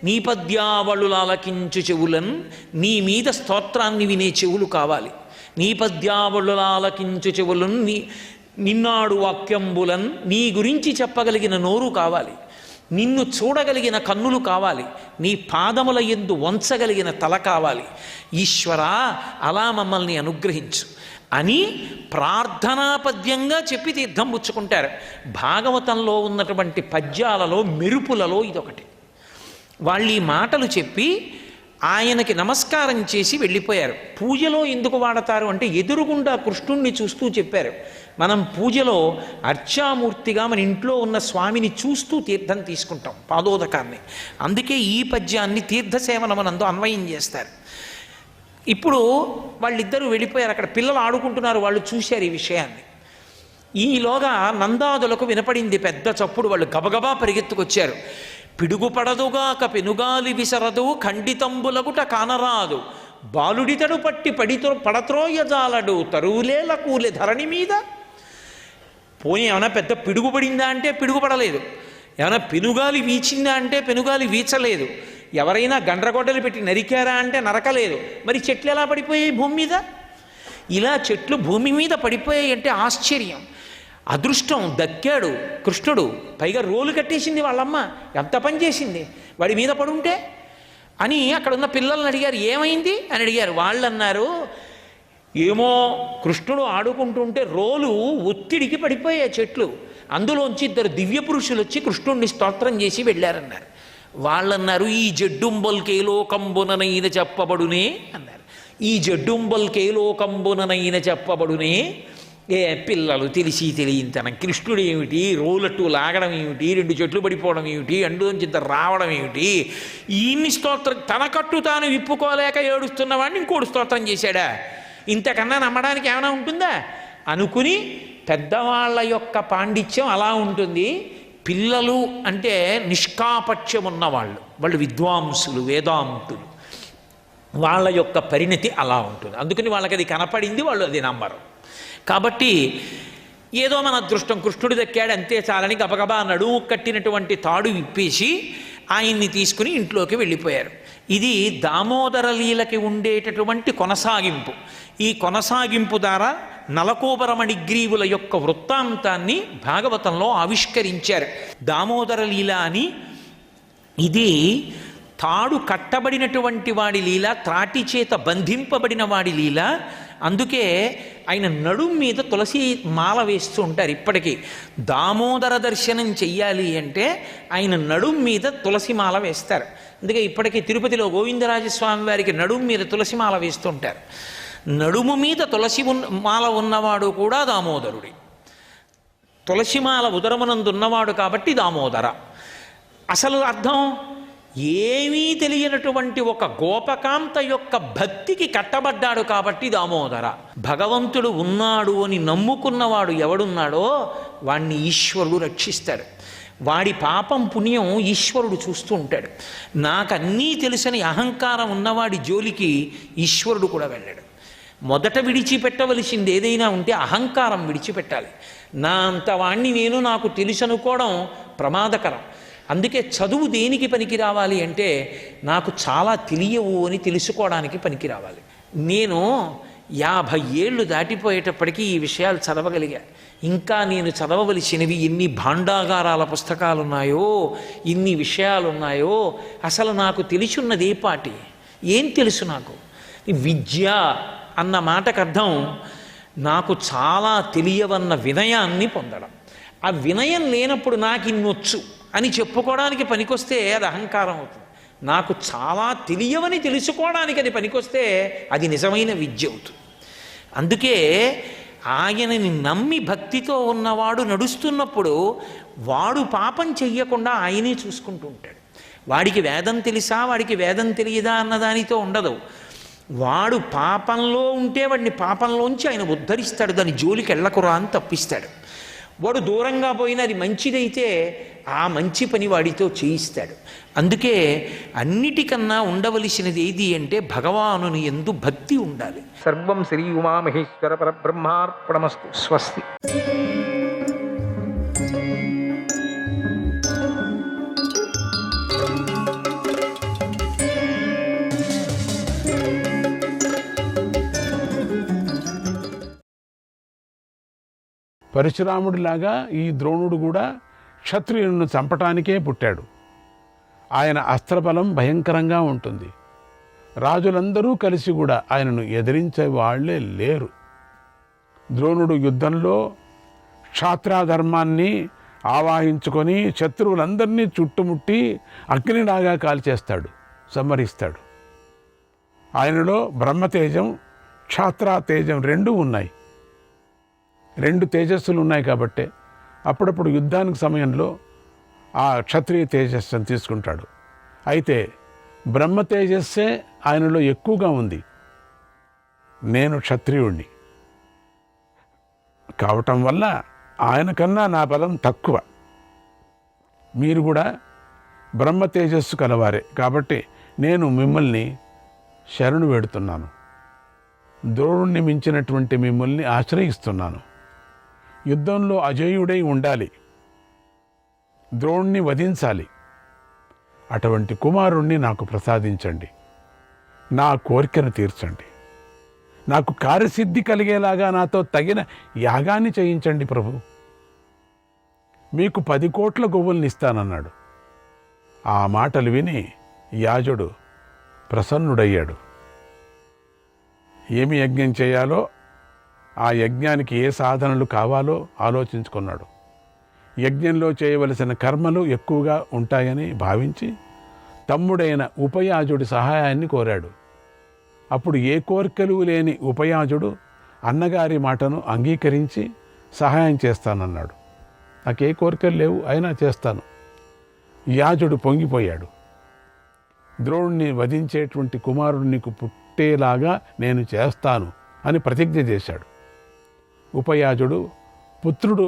నీ పద్యావళులాలకించు చెవులన్ నీ మీద స్తోత్రాన్ని వినే చెవులు కావాలి. నీ పద్యావళులాలకించు చెవులన్ నిన్నాడు వాక్యంబులన్ నీ గురించి చెప్పగలిగిన నోరు కావాలి. నిన్ను చూడగలిగిన కన్నులు కావాలి. నీ పాదముల యందు వంచగలిగిన తల కావాలి. ఈశ్వరా అలా మమ్మల్ని అనుగ్రహించు అని ప్రార్థనాపద్యంగా చెప్పి తీర్థం పుచ్చుకుంటారు. భాగవతంలో ఉన్నటువంటి పద్యాలలో మెరుపులలో ఇదొకటి. వాళ్ళు ఈ మాటలు చెప్పి ఆయనకి నమస్కారం చేసి వెళ్ళిపోయారు. పూజలో ఎందుకు వాడతారు అంటే ఎదురుగుండా కృష్ణుణ్ణి చూస్తూ చెప్పారు. మనం పూజలో అర్చామూర్తిగా మన ఇంట్లో ఉన్న స్వామిని చూస్తూ తీర్థం తీసుకుంటాం, పాదోదకాన్ని. అందుకే ఈ పద్యాన్ని తీర్థసేవనమనందు అన్వయం చేస్తారు. ఇప్పుడు వాళ్ళిద్దరూ వెళ్ళిపోయారు. అక్కడ పిల్లలు ఆడుకుంటున్నారు, వాళ్ళు చూశారు ఈ విషయాన్ని. ఈలోగా నందాదులకు వినపడింది పెద్ద చప్పుడు. వాళ్ళు గబగబా పరిగెత్తుకొచ్చారు. పిడుగుపడదుగాక పెనుగాలి విసరదు ఖండితంబులగుట కానరాదు బాలుడితడు పట్టి పడత్రోయజాలడు తరువులేల కూలె ధరణి మీద. పోనీ ఏమైనా పెద్ద పిడుగు పడిందా అంటే పిడుగు పడలేదు. ఏమైనా పెనుగాలి వీచిందా అంటే పెనుగాలి వీచలేదు. ఎవరైనా గండ్రగొడ్డలు పెట్టి నరికారా అంటే నరకలేదు. మరి చెట్లు ఎలా పడిపోయాయి భూమి మీద? ఇలా చెట్లు భూమి మీద పడిపోయాయి అంటే ఆశ్చర్యం. అదృష్టం, దక్కాడు కృష్ణుడు. పైగా రోలు కట్టేసింది వాళ్ళమ్మ. ఎంత పని చేసింది వాడి మీద పడుంటే అని అక్కడ ఉన్న పిల్లల్ని అడిగారు, ఏమైంది అని అడిగారు. వాళ్ళు అన్నారు, ఏమో కృష్ణుడు ఆడుకుంటుంటే రోలు ఒత్తిడికి పడిపోయాయి చెట్లు. అందులోంచి ఇద్దరు దివ్య పురుషులు వచ్చి కృష్ణుడిని స్తోత్రం చేసి వెళ్ళారన్నారు. వాళ్ళన్నారు, ఈ జడ్డుంబల్కేలోకంబుననైన చెప్పబడునే అన్నారు. ఈ జడ్డుంబల్కేలోకంబుననైన చెప్పబడునే. ఏ పిల్లలు తెలిసి తెలియనితనం. కృష్ణుడు ఏమిటి, రోలట్టు లాగడం ఏమిటి, రెండు చెట్లు పడిపోవడం ఏమిటి, అండులోంచి రావడం ఏమిటి, ఈయన్ని స్తోత్రం తన కట్టు తాను విప్పుకోలేక ఏడుస్తున్నవాడిని ఇంకోటి స్తోత్రం చేశాడా? ఇంతకన్నా నమ్మడానికి ఏమైనా ఉంటుందా అనుకుని పెద్దవాళ్ళ యొక్క పాండిత్యం అలా ఉంటుంది. పిల్లలు అంటే నిష్కాపట్యం ఉన్నవాళ్ళు, వాళ్ళు విద్వాంసులు, వేదాంతులు, వాళ్ళ యొక్క పరిణతి అలా ఉంటుంది. అందుకని వాళ్ళకి అది కనపడింది, వాళ్ళు అది నమ్మరు. కాబట్టి ఏదో మన అదృష్టం, కృష్ణుడు దక్కాడు అంతే చాలని గబగబా నడుము కట్టినటువంటి తాడు విప్పేసి ఆయన్ని తీసుకుని ఇంట్లోకి వెళ్ళిపోయారు. ఇది దామోదర లీలకి ఉండేటటువంటి కొనసాగింపు. ఈ కొనసాగింపు ద్వారా నలకోబరమణిగ్రీవుల యొక్క వృత్తాంతాన్ని భాగవతంలో ఆవిష్కరించారు. దామోదర లీల అని ఇది తాడు కట్టబడినటువంటి వాడి లీల, త్రాటి చేత బంధింపబడిన వాడి లీల. అందుకే ఆయన నడుం మీద తులసి మాల వేస్తూ ఉంటారు ఇప్పటికీ. దామోదర దర్శనం చెయ్యాలి అంటే ఆయన నడుం మీద తులసి మాల వేస్తారు. అందుకే ఇప్పటికీ తిరుపతిలో గోవిందరాజస్వామి వారికి నడుం మీద తులసి మాల వేస్తుంటారు. నడుము మీద తులసి మాల ఉన్నవాడు కూడా దామోదరుడి. తులసిమాల ఉదరమునందున్నవాడు కాబట్టి దామోదర. అసలు అర్థం ఏమీ తెలియనటువంటి ఒక గోపకాంత యొక్క భక్తికి కట్టబడ్డాడు కాబట్టి దామోదర. భగవంతుడు ఉన్నాడు అని నమ్ముకున్నవాడు ఎవడున్నాడో వాణ్ణి ఈశ్వరుడు రక్షిస్తాడు. వాడి పాపం పుణ్యం ఈశ్వరుడు చూస్తూ ఉంటాడు. నాకన్నీ తెలుసని అహంకారం ఉన్నవాడి జోలికి ఈశ్వరుడు కూడా వెళ్ళాడు. మొదట విడిచిపెట్టవలసింది ఏదైనా ఉంటే అహంకారం విడిచిపెట్టాలి. నా అంత వాణ్ణి నేను, నాకు తెలుసు అనుకోవడం ప్రమాదకరం. అందుకే చదువు దేనికి పనికి రావాలి అంటే నాకు చాలా తెలియవు అని తెలుసుకోవడానికి పనికి రావాలి. నేను 50 ఏళ్ళు దాటిపోయేటప్పటికీ ఈ విషయాలు చదవగలిగా. ఇంకా నేను చదవవలసినవి ఎన్ని భాండాగారాల పుస్తకాలు ఉన్నాయో, ఇన్ని విషయాలు ఉన్నాయో. అసలు నాకు తెలిసున్నది ఏ పాటి, ఏం తెలుసు నాకు? విద్య అన్న మాటకు అర్థం నాకు చాలా తెలియవన్న వినయాన్ని పొందడం. ఆ వినయం లేనప్పుడు నాకు ఇన్నొచ్చు అని చెప్పుకోవడానికి పనికొస్తే అది అహంకారం అవుతుంది. నాకు చాలా తెలియవని తెలుసుకోవడానికి అది పనికొస్తే అది నిజమైన విద్య అవుతుంది. అందుకే ఆయనని నమ్మి భక్తితో ఉన్నవాడు నడుస్తున్నప్పుడు వాడు పాపం చెయ్యకుండా ఆయనే చూసుకుంటూ ఉంటాడు. వాడికి వేదం తెలుసా, వాడికి వేదం తెలియదా అన్నదానితో ఉండదు. వాడు పాపంలో ఉంటే వాడిని పాపంలోంచి ఆయన ఉద్ధరిస్తాడు, దాని జోలికి వెళ్ళకురా అని తప్పిస్తాడు. వాడు దూరంగా పోయినా అది మంచిదైతే ఆ మంచి పని వాడితో చేయిస్తాడు. అందుకే అన్నిటికన్నా ఉండవలసినది ఏది అంటే భగవానుని యందు భక్తి ఉండాలి. సర్వం శ్రీ ఉమామహేశ్వర పరబ్రహ్మార్పణమస్తు. స్వస్తి. పరశురాముడిలాగా ఈ ద్రోణుడు కూడా క్షత్రియులను చంపటానికే పుట్టాడు. ఆయన అస్త్రబలం భయంకరంగా ఉంటుంది. రాజులందరూ కలిసి కూడా ఆయనను ఎదిరించే వాళ్లే లేరు. ద్రోణుడు యుద్ధంలో క్షాత్రధర్మాన్ని ఆవాహించుకొని శత్రువులందరినీ చుట్టుముట్టి అగ్నిలాగా కాల్చేస్తాడు, సంహరిస్తాడు. ఆయనలో బ్రహ్మతేజం, క్షాత్రతేజం రెండూ ఉన్నాయి. రెండు తేజస్సులు ఉన్నాయి కాబట్టే అప్పుడప్పుడు యుద్ధానికి సమయంలో ఆ క్షత్రియ తేజస్సును తీసుకుంటాడు. అయితే బ్రహ్మ తేజస్సే ఆయనలో ఎక్కువగా ఉంది. నేను క్షత్రియుణ్ణి కావటం వల్ల ఆయన కన్నా నా బలం తక్కువ. మీరు కూడా బ్రహ్మ తేజస్సు కలవారే కాబట్టి నేను మిమ్మల్ని శరణు వేడుతున్నాను. ద్రోణుణ్ణి మించినటువంటి మిమ్మల్ని ఆశ్రయిస్తున్నాను. యుద్ధంలో అజేయుడై ఉండాలి, ద్రోణుణ్ణి వధించాలి. అటువంటి కుమారుణ్ణి నాకు ప్రసాదించండి, నా కోరికను తీర్చండి, నాకు కార్యసిద్ధి కలిగేలాగా నాతో తగిన యాగాన్ని చేయించండి ప్రభు. మీకు 10 కోట్ల గోవుల్ని ఇస్తానన్నాడు. ఆ మాటలు విని యాజుడు ప్రసన్నుడయ్యాడు. ఏమి యజ్ఞం చేయాలో, ఆ యజ్ఞానికి ఏ సాధనలు కావాలో ఆలోచించుకున్నాడు. యజ్ఞంలో చేయవలసిన కర్మలు ఎక్కువగా ఉంటాయని భావించి తమ్ముడైన ఉపయాజుడి సహాయాన్ని కోరాడు. అప్పుడు ఏ కోరికలు లేని ఉపయాజుడు అన్నగారి మాటను అంగీకరించి సహాయం చేస్తానన్నాడు. నాకే కోరికలు లేవు, అయినా చేస్తాను. యాజుడు పొంగిపోయాడు. ద్రోణుణ్ణి వధించేటువంటి కుమారుడు నీకు పుట్టేలాగా నేను చేస్తాను అని ప్రతిజ్ఞ చేశాడు. ఉపయాజుడు పుత్రుడు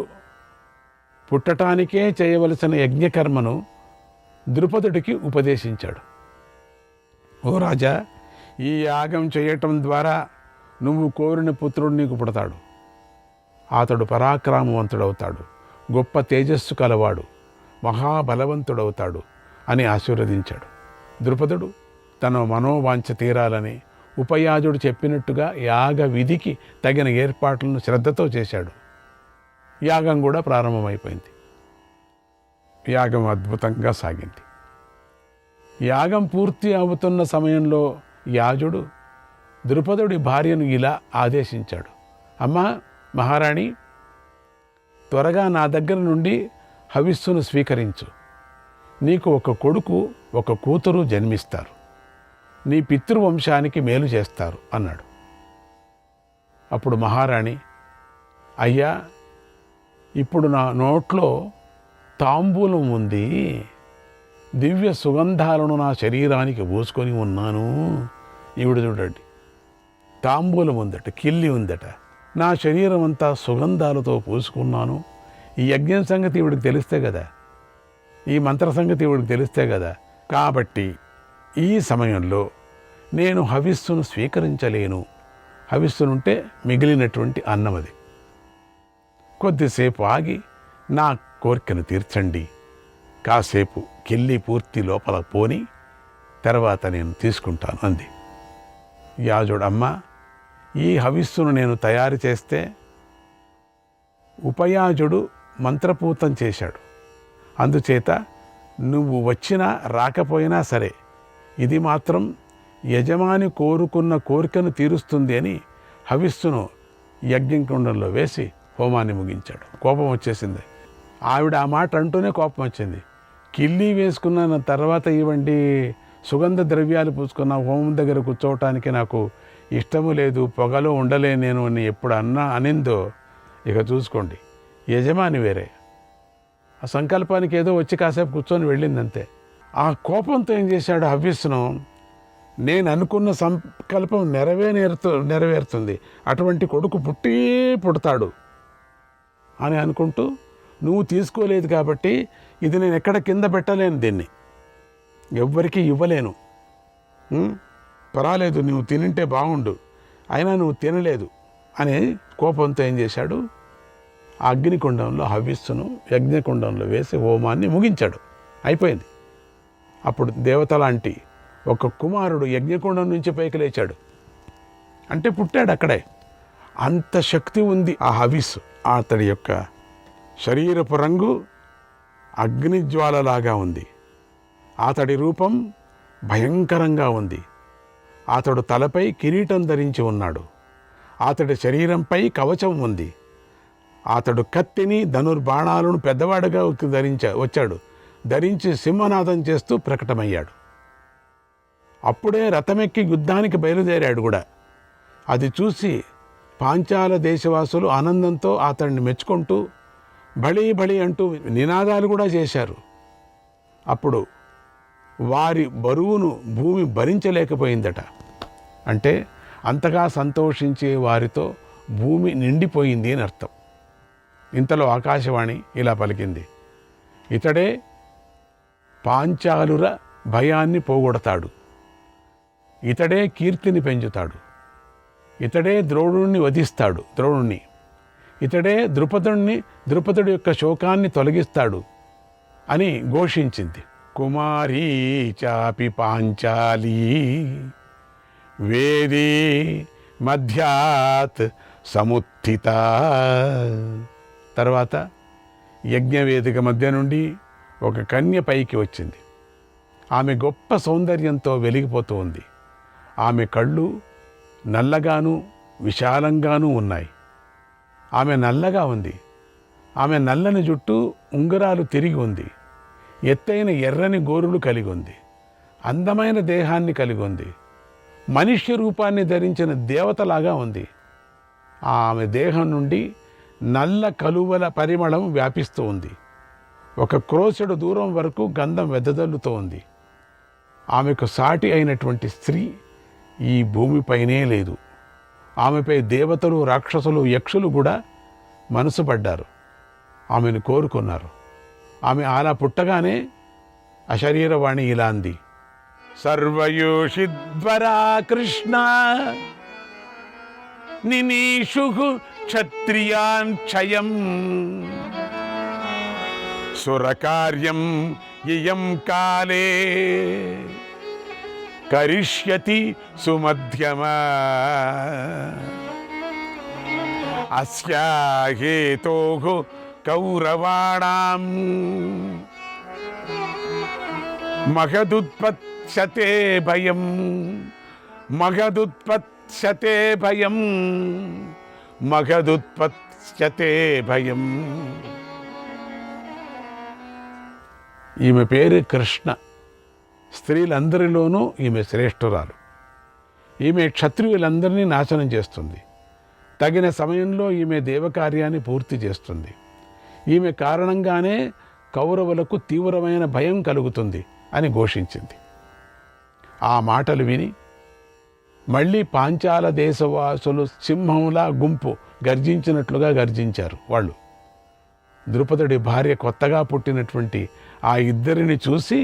పుట్టటానికే చేయవలసిన యజ్ఞకర్మను ద్రుపదుడికి ఉపదేశించాడు. ఓ రాజా, ఈ యాగం చేయటం ద్వారా నువ్వు కోరిన పుత్రుడు నీకు పుడతాడు. అతడు పరాక్రమవంతుడవుతాడు, గొప్ప తేజస్సు కలవాడు, మహాబలవంతుడవుతాడు అని ఆశీర్వదించాడు. ద్రుపదుడు తన మనోవాంఛ తీరాలని ఉపయాజుడు చెప్పినట్టుగా యాగ విధికి తగిన ఏర్పాట్లను శ్రద్ధతో చేశాడు. యాగం కూడా ప్రారంభమైపోయింది. యాగం అద్భుతంగా సాగింది. యాగం పూర్తి అవుతున్న సమయంలో యాజుడు ద్రుపదుడి భార్యను ఇలా ఆదేశించాడు. అమ్మా మహారాణి, త్వరగా నా దగ్గర నుండి హవిస్సును స్వీకరించు. నీకు ఒక కొడుకు, ఒక కూతురు జన్మిస్తారు. నీ పితృవంశానికి మేలు చేస్తారు అన్నాడు. అప్పుడు మహారాణి, అయ్యా, ఇప్పుడు నా నోట్లో తాంబూలం ఉంది, దివ్య సుగంధాలను నా శరీరానికి పూసుకొని ఉన్నాను. ఈవిడ చూడండి, తాంబూలం ఉందట, కిల్లి ఉందట, నా శరీరం అంతా సుగంధాలతో పూసుకున్నాను. ఈ యజ్ఞం సంగతి ఈవిడికి తెలిస్తే కదా, ఈ మంత్ర సంగతి ఈవిడికి తెలిస్తే కదా. కాబట్టి ఈ సమయంలో నేను హవిస్సును స్వీకరించలేను. హవిస్సునుంటే మిగిలినటువంటి అన్నమది. కొద్దిసేపు ఆగి నా కోరికను తీర్చండి, కాసేపు కిల్లి పూర్తి లోపల పోని తర్వాత నేను తీసుకుంటాను అంది. యాజుడు, అమ్మ, ఈ హవిస్సును నేను తయారు చేస్తే ఉపయాజుడు మంత్రపూతం చేశాడు. అందుచేత నువ్వు వచ్చినా రాకపోయినా సరే ఇది మాత్రం యజమాని కోరుకున్న కోరికను తీరుస్తుంది అని హవిస్సును యజ్ఞకుండంలో వేసి హోమాన్ని ముగించాడు. కోపం వచ్చేసింది. ఆవిడ ఆ మాట అంటూనే కోపం వచ్చింది. కిల్లి వేసుకున్న తర్వాత ఇవ్వండి, సుగంధ ద్రవ్యాలు పూసుకున్న హోమం దగ్గర కూర్చోవటానికి నాకు ఇష్టము లేదు, పొగలో ఉండలే నేను అని ఎప్పుడు అనిందో ఇక చూసుకోండి. యజమాని వేరే, ఆ సంకల్పానికి ఏదో వచ్చి కాసేపు కూర్చొని వెళ్ళిందంతే. ఆ కోపంతో ఏం చేశాడు హవ్యస్సును, నేను అనుకున్న సంకల్పం నెరవేరుతుంది, అటువంటి కొడుకు పుడతాడు అని అనుకుంటూ, నువ్వు తీసుకోలేదు కాబట్టి ఇది నేను ఎక్కడ కింద పెట్టలేను, దీన్ని ఎవ్వరికీ ఇవ్వలేను, పర్వాలేదు నువ్వు తినింటే బాగుండు, అయినా నువ్వు తినలేదు అనే కోపంతో ఏం చేశాడు, అగ్నికుండంలో హవ్యస్సును యజ్ఞకుండంలో వేసి హోమాన్ని ముగించాడు. అయిపోయింది. అప్పుడు దేవత లాంటి ఒక కుమారుడు యజ్ఞకుండం నుంచి పైకి లేచాడు. అంటే పుట్టాడు అక్కడే. అంత శక్తి ఉంది ఆ హవిస్సు. అతడి యొక్క శరీరపు రంగు అగ్నిజ్వాలలాగా ఉంది. అతడి రూపం భయంకరంగా ఉంది. అతడు తలపై కిరీటం ధరించి ఉన్నాడు. అతడి శరీరంపై కవచం ఉంది. అతడు కత్తిని ధనుర్బాణాలను పెద్దవాడుగా ధరించి సింహనాదం చేస్తూ ప్రకటమయ్యాడు. అప్పుడే రథమెక్కి యుద్ధానికి బయలుదేరాడు కూడా. అది చూసి పాంచాల దేశవాసులు ఆనందంతో అతడిని మెచ్చుకుంటూ బళీ బళీ అంటూ నినాదాలు కూడా చేశారు. అప్పుడు వారి బరువును భూమి భరించలేకపోయిందట. అంటే అంతగా సంతోషించే వారితో భూమి నిండిపోయింది అని అర్థం. ఇంతలో ఆకాశవాణి ఇలా పలికింది, ఇతడే పాంచాలుర భయాన్ని పోగొడతాడు, ఇతడే కీర్తిని పెంచుతాడు, ఇతడే ద్రోణుణ్ణి వధిస్తాడు, ఇతడే ద్రుపదుడి యొక్క శోకాన్ని తొలగిస్తాడు అని ఘోషించింది. కుమారీ చాపి పాంచాలి వేది మధ్యాత్ సముత్థిత. తర్వాత యజ్ఞవేదిక మధ్య నుండి ఒక కన్య పైకి వచ్చింది. ఆమె గొప్ప సౌందర్యంతో వెలిగిపోతూ ఉంది. ఆమె కళ్ళు నల్లగాను విశాలంగానూ ఉన్నాయి. ఆమె నల్లగా ఉంది. ఆమె నల్లని జుట్టు ఉంగరాలు తిరిగి ఉంది. ఎత్తైన ఎర్రని గోరులు కలిగి ఉంది. అందమైన దేహాన్ని కలిగి ఉంది. మనుష్య రూపాన్ని ధరించిన దేవతలాగా ఉంది. ఆమె దేహం నుండి నల్ల కలువల పరిమళం వ్యాపిస్తూ ఉంది. ఒక క్రోశెడు దూరం వరకు గంధం వెదజల్లుతూ ఉంది. ఆమెకు సాటి అయినటువంటి స్త్రీ ఈ భూమిపైనే లేదు. ఆమెపై దేవతలు, రాక్షసులు, యక్షులు కూడా మనసు పడ్డారు, ఆమెను కోరుకున్నారు. ఆమె అలా పుట్టగానే అశరీరవాణి ఇలా అంది, సర్వయోషిద్వరా కృష్ణ నినీషు క్షత్రియాన్ క్షయం సురకార్యం ఇయం కాలే కరిష్యతి సుమధ్యమా అస్యా హేతోః కౌరవాణాం మహదుత్పత్స్యతే భయం మహదుత్పత్స్యతే భయం. ఈమె పేరు కృష్ణ. స్త్రీలందరిలోనూ ఈమె శ్రేష్ఠురాలు. ఈమె క్షత్రియులందరినీ నాశనం చేస్తుంది. తగిన సమయంలో ఈమె దేవకార్యాన్ని పూర్తి చేస్తుంది. ఈమె కారణంగానే కౌరవులకు తీవ్రమైన భయం కలుగుతుంది అని ఘోషించింది. ఆ మాటలు విని మళ్ళీ పాంచాల దేశవాసులు సింహంలా గుంపు గర్జించినట్లుగా గర్జించారు. వాళ్ళు ద్రుపదుడి భార్య కొత్తగా పుట్టినటువంటి ఆ ఇద్దరిని చూసి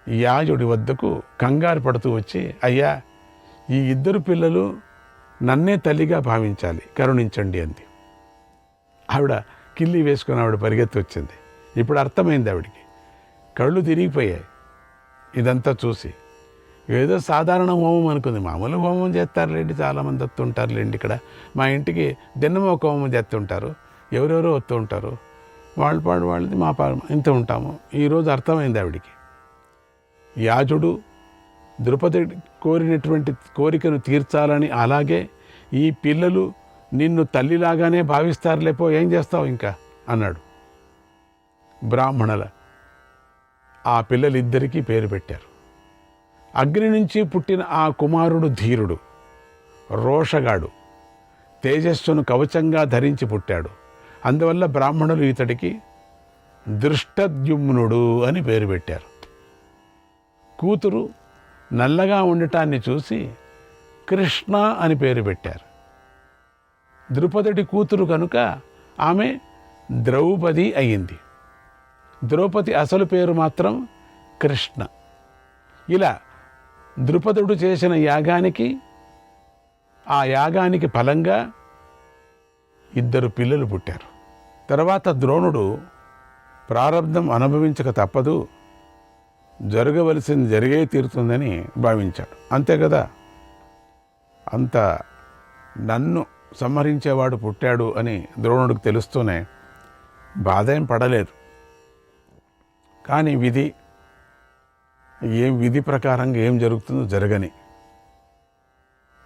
యాజుడి వద్దకు కంగారు పడుతూ వచ్చి, అయ్యా, ఈ ఇద్దరు పిల్లలు నన్నే తల్లిగా భావించాలి, కరుణించండి అంది. ఆవిడ కిల్లి వేసుకుని ఆవిడ పరిగెత్తి వచ్చింది. ఇప్పుడు అర్థమైంది ఆవిడికి. కళ్ళు తిరిగిపోయాయి ఇదంతా చూసి. ఏదో సాధారణ హోమం అనుకుంది. మామూలు హోమం చేస్తారులేండి, చాలామంది వస్తుంటారులేండి. ఇక్కడ మా ఇంటికి దిన్నమొక హోమం చేస్తుంటారు, ఎవరెవరో వస్తూ ఉంటారు, వాళ్ళది మా ఇంత ఉంటాము. ఈరోజు అర్థమైంది ఆవిడికి. యాజుడు ద్రుపదుడి కోరినటువంటి కోరికను తీర్చాలని, అలాగే ఈ పిల్లలు నిన్ను తల్లిలాగానే భావిస్తారులేపో, ఏం చేస్తావు ఇంకా అన్నాడు. బ్రాహ్మణుల ఆ పిల్లలిద్దరికీ పేరు పెట్టారు. అగ్ని నుంచి పుట్టిన ఆ కుమారుడు ధీరుడు, రోషగాడు, తేజస్సును కవచంగా ధరించి పుట్టాడు. అందువల్ల బ్రాహ్మణులు ఇతడికి దృష్టద్యుమ్నుడు అని పేరు పెట్టారు. కూతురు నల్లగా ఉండటాన్ని చూసి కృష్ణ అని పేరు పెట్టారు. ద్రుపదుడి కూతురు కనుక ఆమె ద్రౌపది అయ్యింది. ద్రౌపది అసలు పేరు మాత్రం కృష్ణ. ఇలా ద్రుపదుడు చేసిన యాగానికి, ఆ యాగానికి ఫలంగా 2 పిల్లలు పుట్టారు. తర్వాత ద్రోణుడు ప్రారబ్ధం అనుభవించక తప్పదు, జరగవలసింది జరిగే తీరుతుందని భావించాడు. అంతే కదా, అంత నన్ను సంహరించేవాడు పుట్టాడు అని ద్రోణుడికి తెలుస్తూనే బాధ ఏం పడలేదు. కానీ విధి ప్రకారంగా ఏం జరుగుతుందో జరగని,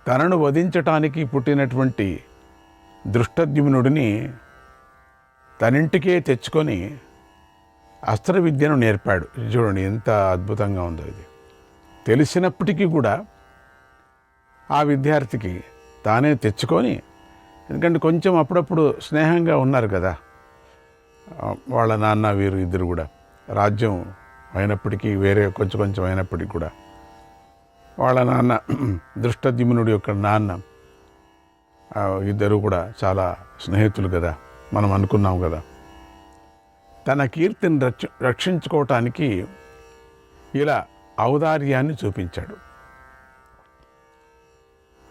తనను వధించటానికి పుట్టినటువంటి దృష్టద్యుమ్నుడిని తనింటికే తెచ్చుకొని అస్త్ర విద్యను నేర్పాడు. చూడండి ఎంత అద్భుతంగా ఉందో ఇది. తెలిసినప్పటికీ కూడా ఆ విద్యార్థికి తానే తెచ్చుకొని, ఎందుకంటే కొంచెం అప్పుడప్పుడు స్నేహంగా ఉన్నారు కదా వాళ్ళ నాన్న వీరు ఇద్దరు కూడా, రాజ్యం అయినప్పటికీ వేరే కొంచెం అయినప్పటికీ కూడా వాళ్ళ నాన్న దృష్టద్యుమ్నుడి యొక్క నాన్న ఇద్దరు కూడా చాలా స్నేహితులు కదా, మనం అనుకున్నాం కదా. తన కీర్తిని రక్షించుకోవటానికి ఇలా ఔదార్యాన్ని చూపించాడు.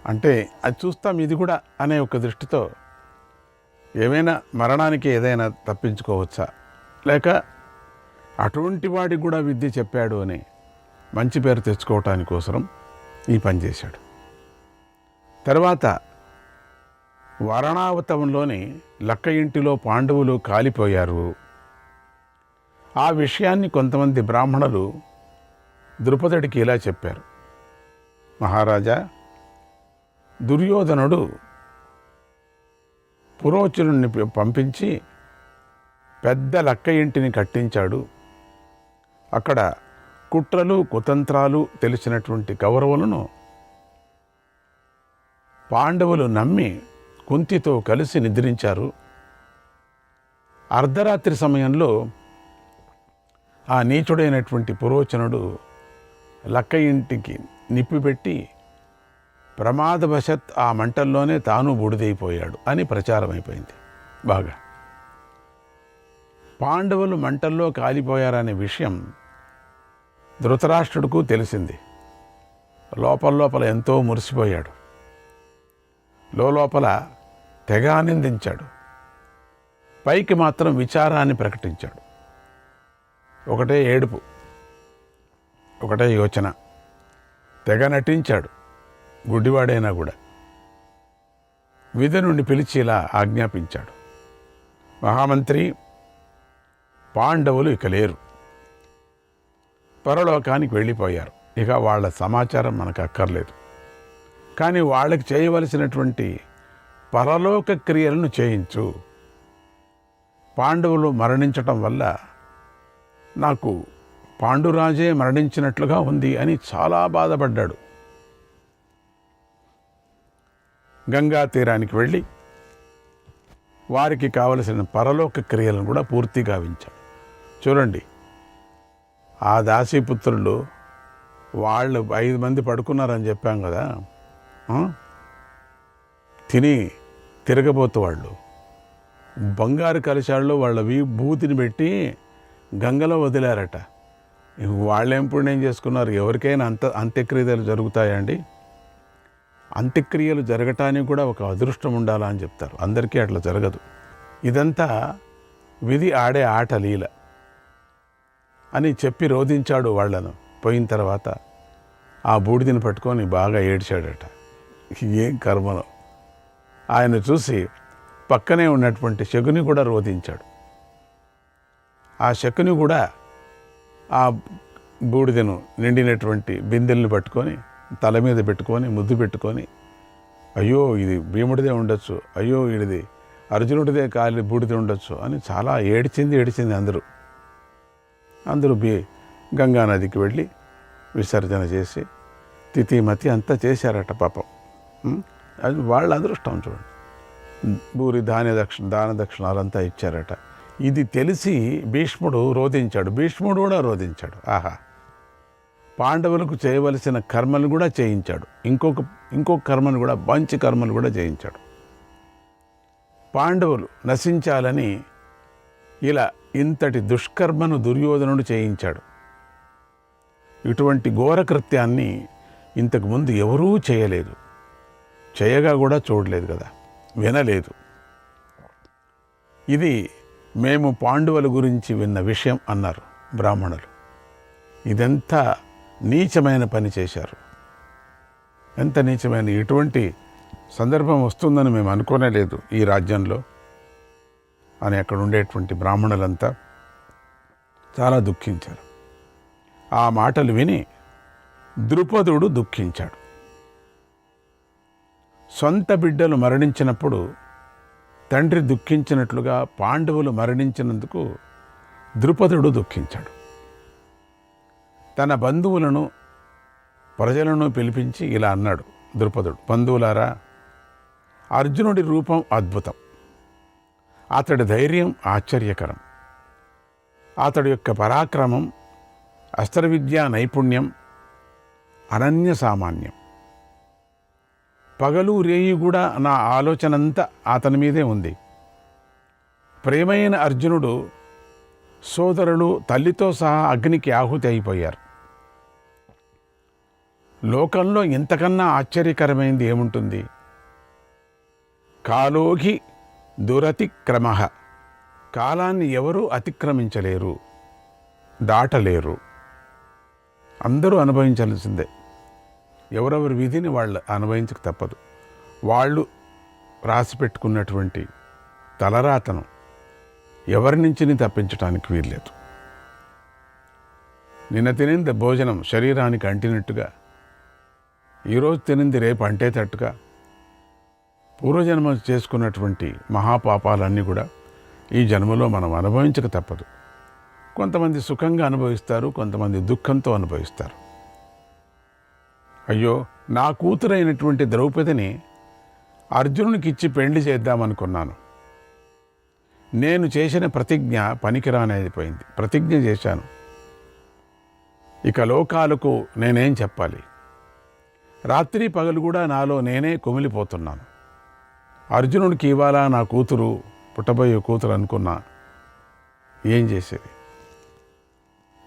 అంటే అది చూస్తాం, ఇది కూడా అనే ఒక దృష్టితో ఏమైనా మరణానికి ఏదైనా తప్పించుకోవచ్చా, లేక అటువంటి వాడికి కూడా విద్య చెప్పాడు అని మంచి పేరు తెచ్చుకోవటానికి కోసరం ఈ పని చేశాడు. తర్వాత వరణావతంలోని లక్క ఇంటిలో పాండవులు కాలిపోయారు. ఆ విషయాన్ని కొంతమంది బ్రాహ్మణులు ద్రుపదుడికి ఇలా చెప్పారు: మహారాజా, దుర్యోధనుడు పురోచనుడిని పంపించి పెద్ద లక్క ఇంటిని కట్టించాడు. అక్కడ కుట్రలు కుతంత్రాలు తెలిసినటువంటి కౌరవులను పాండవులు నమ్మి కుంతితో కలిసి నిద్రించారు. అర్ధరాత్రి సమయంలో ఆ నీచుడైనటువంటి పురోచనుడు లక్క ఇంటికి నిప్పిపెట్టి ప్రమాదవశత్ ఆ మంటల్లోనే తాను బూడిదైపోయాడు అని ప్రచారం అయిపోయింది బాగా. పాండవులు మంటల్లో కాలిపోయారనే విషయం ధృతరాష్ట్రుడుకు తెలిసింది. లోపల ఎంతో మురిసిపోయాడు. లోపల తెగ ఆనందించాడు. పైకి మాత్రం విచారాన్ని ప్రకటించాడు. ఒకటే ఏడుపు, ఒకటే యోచన. తెగ నటించాడు, గుడ్డివాడైనా కూడా. విధునుడిని పిలిచి ఇలా ఆజ్ఞాపించాడు: మహామంత్రి, పాండవులు ఇక లేరు, పరలోకానికి వెళ్ళిపోయారు. ఇక వాళ్ళ సమాచారం మనకు అక్కర్లేదు. కానీ వాళ్ళకి చేయవలసినటువంటి పరలోక క్రియలను చేయించు. పాండవులు మరణించటం వల్ల నాకు పాండురాజే మరణించినట్లుగా ఉంది అని చాలా బాధపడ్డాడు. గంగా తీరానికి వెళ్ళి వారికి కావలసిన పరలోక క్రియలను కూడా పూర్తి గావించాడు. చూడండి, ఆ దాసీపుత్రులు వాళ్ళు 5 మంది పడుకున్నారని చెప్పాం కదా, తిని తిరగబోతు వాళ్ళు బంగారు కలశాల్లో వాళ్ళ భూతిని పెట్టి గంగలో వదిలారట. వాళ్ళేం పుణ్యం చేసుకున్నారు? ఎవరికైనా అంత్యక్రియలు జరుగుతాయండి? అంత్యక్రియలు జరగటానికి కూడా ఒక అదృష్టం ఉండాలా అని చెప్తారు. అందరికీ అట్లా జరగదు. ఇదంతా విధి ఆడే ఆట లీల అని చెప్పి రోధించాడు వాళ్ళను. పోయిన తర్వాత ఆ బూడిదని పట్టుకొని బాగా ఏడ్చాడట. ఏం కర్మలో! ఆయన చూసి పక్కనే ఉన్నటువంటి శకుని కూడా రోధించాడు. ఆ శకుని కూడా ఆ బూడిదను నిండినటువంటి బిందెల్ని పట్టుకొని తల మీద పెట్టుకొని ముద్దు పెట్టుకొని, అయ్యో ఇది భీముడిదే ఉండొచ్చు, అయ్యో ఇది అర్జునుడిదే కాలి బూడిద ఉండొచ్చు అని చాలా ఏడిచింది. అందరూ గంగా నదికి వెళ్ళి విసర్జన చేసి తిథిమతి అంతా చేశారట పాపం. అది వాళ్ళ అదృష్టం చూడండి. భూరి దాన దక్షిణాలంతా ఇచ్చారట. ఇది తెలిసి భీష్ముడు రోధించాడు. భీష్ముడు కూడా రోధించాడు. ఆహా, పాండవులకు చేయవలసిన కర్మలు కూడా చేయించాడు. ఇంకొక కర్మను కూడా, మంచి కర్మలు కూడా చేయించాడు. పాండవులు నశించాలని ఇలా ఇంతటి దుష్కర్మను దుర్యోధనుడు చేయించాడు. ఇటువంటి ఘోర కృత్యాన్ని ఇంతకుముందు ఎవరూ చేయలేదు, చేయగా కూడా చూడలేదు కదా, వినలేదు. ఇది మేము పాండవుల గురించి విన్న విషయం అన్నారు బ్రాహ్మణులు. ఇదెంత నీచమైన పని చేశారు, ఎంత నీచమైన, ఇటువంటి సందర్భం వస్తుందని మేము అనుకోనే లేదు ఈ రాజ్యంలో అని అక్కడ ఉండేటువంటి బ్రాహ్మణులంతా చాలా దుఃఖించారు. ఆ మాటలు విని ద్రుపదుడు దుఃఖించాడు. సొంత బిడ్డలు మరణించినప్పుడు తండ్రి దుఃఖించినట్లుగా పాండవులు మరణించినందుకు ద్రుపదుడు దుఃఖించాడు. తన బంధువులను, ప్రజలను పిలిపించి ఇలా అన్నాడు ద్రుపదుడు, బంధువులారా, అర్జునుడి రూపం అద్భుతం, అతడి ధైర్యం ఆశ్చర్యకరం, అతడి యొక్క పరాక్రమం, అస్త్ర విద్యా నైపుణ్యం అనన్య సామాన్యం. పగలు రేయి కూడా నా ఆలోచనంతా అతని మీదే ఉంది. ప్రేమైన అర్జునుడు సోదరులు తల్లితో సహా అగ్నికి ఆహుతి అయిపోయారు. లోకంలో ఇంతకన్నా ఆశ్చర్యకరమైనది ఏముంటుంది? కాలోఘి దురతిక్రమ, కాలాన్ని ఎవరూ అతిక్రమించలేరు, దాటలేరు. అందరూ అనుభవించాల్సిందే. ఎవరెవరి విధిని వాళ్ళు అనుభవించక తప్పదు. వాళ్ళు రాసి పెట్టుకున్నటువంటి తలరాతను ఎవరి నుంచి తప్పించడానికి వీల్లేదు. నిన్న తినింది భోజనం శరీరానికి అంటినట్టుగా, ఈరోజు తినింది రేపు అంటేటట్టుగా, పూర్వజన్మ చేసుకున్నటువంటి మహాపాపాలన్నీ కూడా ఈ జన్మలో మనం అనుభవించక తప్పదు. కొంతమంది సుఖంగా అనుభవిస్తారు, కొంతమంది దుఃఖంతో అనుభవిస్తారు. అయ్యో, నా కూతురైనటువంటి ద్రౌపదిని అర్జునునికి ఇచ్చి పెళ్లి చేద్దామనుకున్నాను. నేను చేసిన ప్రతిజ్ఞ పనికిరానేదిపోయింది. ప్రతిజ్ఞ చేశాను, ఇక లోకాలకు నేనేం చెప్పాలి? రాత్రి పగలు కూడా నాలో నేనే కుమిలిపోతున్నాను. అర్జునుడికి ఇవాళ నా కూతురు, పుట్టబోయే కూతురు అనుకున్నా, ఏం చేసేది?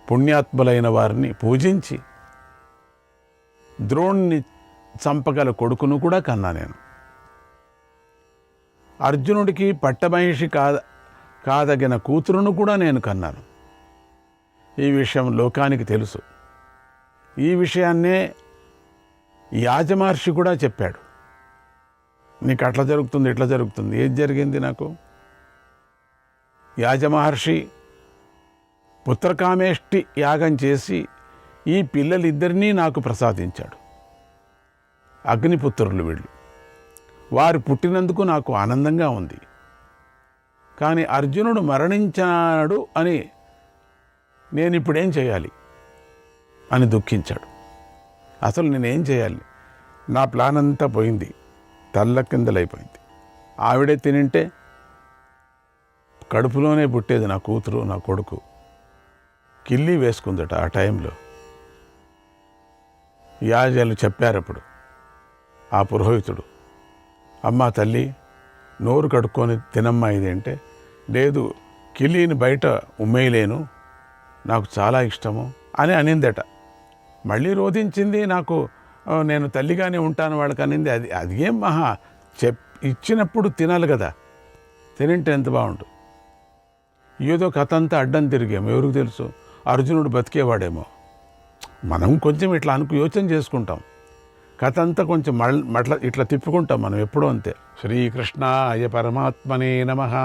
పుణ్యాత్ములైన వారిని పూజించి ద్రోణుని చంపగల కొడుకును కూడా కన్నా నేను. అర్జునుడికి పట్టమహిషి కాదగిన కూతురును కూడా నేను కన్నాను. ఈ విషయం లోకానికి తెలుసు. ఈ విషయాన్నే యాజమహర్షి కూడా చెప్పాడు. నీకు అట్లా జరుగుతుంది, ఇట్లా జరుగుతుంది. ఏది జరిగింది నాకు? యాజమహర్షి పుత్రకామేష్టి యాగం చేసి ఈ పిల్లలిద్దరినీ నాకు ప్రసాదించాడు. అగ్నిపుత్రులు వీళ్ళు. వారు పుట్టినందుకు నాకు ఆనందంగా ఉంది. కానీ అర్జునుడు మరణించాడు అని నేను ఇప్పుడేం చేయాలి అని దుఃఖించాడు. అసలు నేనేం చేయాలి? నా ప్లాన్ అంతా పోయింది, తల్లకిందలైపోయింది. ఆవిడే తినింటే కడుపులోనే పుట్టేది నా కూతురు, నా కొడుకు. కిల్లి వేసుకుందట ఆ టైంలో. యాజలు చెప్పారప్పుడు ఆ పురోహితుడు, అమ్మా తల్లి, నోరు కడుక్కొని తినమ్మా ఇది అంటే, లేదు కిల్లీని బయట ఉమ్మేయలేను, నాకు చాలా ఇష్టము అని అనిందట. మళ్ళీ రోధించింది, నాకు నేను తల్లిగానే ఉంటాను వాళ్ళకి అనింది. అది ఏం మహా ఇచ్చినప్పుడు తినాలి కదా, తినింటే ఎంత బాగుంటుంది. ఏదో కథ అంతా అడ్డం తిరిగాము, ఎవరికి తెలుసు అర్జునుడు బతికేవాడేమో. మనం కొంచెం ఇట్లా యోచన చేసుకుంటాం, కథ అంతా కొంచెం ఇట్లా తిప్పుకుంటాం మనం ఎప్పుడూ అంతే. శ్రీకృష్ణాయ పరమాత్మనే నమః.